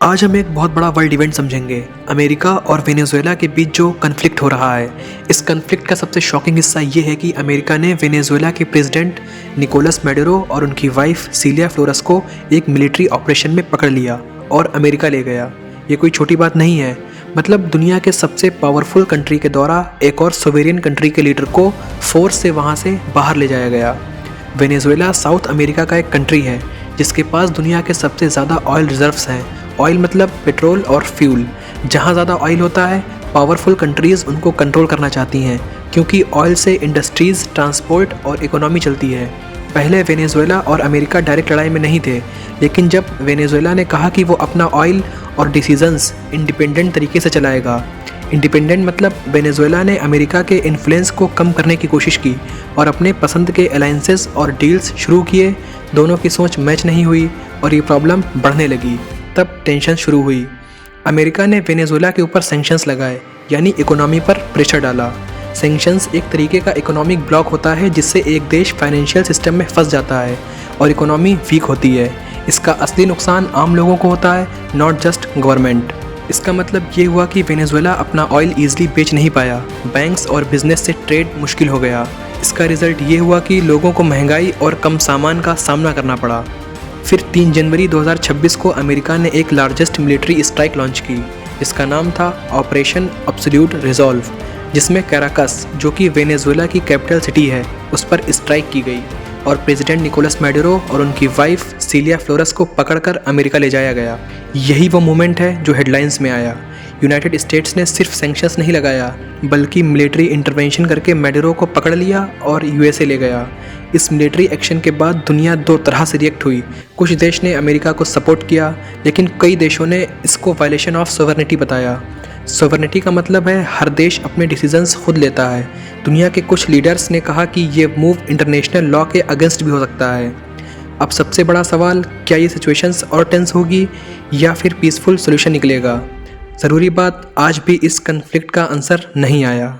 आज हम एक बहुत बड़ा वर्ल्ड इवेंट समझेंगे, अमेरिका और वेनेजुएला के बीच जो कन्फ्लिक्ट हो रहा है। इस कन्फ्लिक्ट का सबसे शॉकिंग हिस्सा ये है कि अमेरिका ने वेनेजुएला के प्रेसिडेंट निकोलस मैडुरो और उनकी वाइफ सिलिया फ्लोरेस को एक मिलिट्री ऑपरेशन में पकड़ लिया और अमेरिका ले गया। ये कोई छोटी बात नहीं है। मतलब दुनिया के सबसे पावरफुल कंट्री के द्वारा एक और सोवेरियन कंट्री के लीडर को फोर्स से वहाँ से बाहर ले जाया गया। वेनेजुएला साउथ अमेरिका का एक कंट्री है जिसके पास दुनिया के सबसे ज़्यादा ऑयल रिजर्व्स हैं। ऑयल मतलब पेट्रोल और फ्यूल। जहाँ ज़्यादा ऑयल होता है, पावरफुल कंट्रीज़ उनको कंट्रोल करना चाहती हैं क्योंकि ऑयल से इंडस्ट्रीज़, ट्रांसपोर्ट और इकोनॉमी चलती है। पहले वेनेजुएला और अमेरिका डायरेक्ट लड़ाई में नहीं थे, लेकिन जब वेनेजुएला ने कहा कि वो अपना ऑयल और डिसीजंस इंडिपेंडेंट तरीके से चलाएगा। इंडिपेंडेंट मतलब वेनेजुएला ने अमेरिका के इन्फ्लुएंस को कम करने की कोशिश की और अपने पसंद के अलायंसेस और डील्स शुरू किए। दोनों की सोच मैच नहीं हुई और ये प्रॉब्लम बढ़ने लगी। तब टेंशन शुरू हुई। अमेरिका ने वेनेजुएला के ऊपर सैंक्शंस लगाए, यानी इकोनॉमी पर प्रेशर डाला। सैंक्शंस एक तरीके का इकोनॉमिक ब्लॉक होता है जिससे एक देश फाइनेंशियल सिस्टम में फंस जाता है और इकोनॉमी वीक होती है। इसका असली नुकसान आम लोगों को होता है, नॉट जस्ट गवर्नमेंट। इसका मतलब ये हुआ कि वेनेजुएला अपना ऑयल ईजिली बेच नहीं पाया। बैंक्स और बिजनेस से ट्रेड मुश्किल हो गया। इसका रिजल्ट ये हुआ कि लोगों को महंगाई और कम सामान का सामना करना पड़ा। फिर 3 जनवरी 2026 को अमेरिका ने एक लार्जेस्ट मिलिट्री स्ट्राइक लॉन्च की जिसका नाम था ऑपरेशन एब्सोल्यूट रिजॉल्व, जिसमें कैराकस, जो कि वेनेजुएला की कैपिटल सिटी है, उस पर स्ट्राइक की गई और प्रेसिडेंट निकोलस मैडुरो और उनकी वाइफ सिलिया फ्लोरेस को पकड़कर अमेरिका ले जाया गया। यही वो मोमेंट है जो हेडलाइंस में आया। यूनाइटेड स्टेट्स ने सिर्फ सैंक्शंस नहीं लगाया, बल्कि मिलिट्री इंटरवेंशन करके मैडुरो को पकड़ लिया और यूएसए ले गया। इस मिलिट्री एक्शन के बाद दुनिया 2 तरह से रिएक्ट हुई। कुछ देश ने अमेरिका को सपोर्ट किया, लेकिन कई देशों ने इसको वायलेशन ऑफ सोवरेनिटी बताया। सोवरेनिटी का मतलब है हर देश अपने डिसीजंस खुद लेता है। दुनिया के कुछ लीडर्स ने कहा कि ये मूव इंटरनेशनल लॉ के अगेंस्ट भी हो सकता है। अब सबसे बड़ा सवाल, क्या ये सिचुएशंस और टेंस होगी या फिर पीसफुल सोल्यूशन निकलेगा? ज़रूरी बात, आज भी इस कन्फ्लिक्ट का आंसर नहीं आया।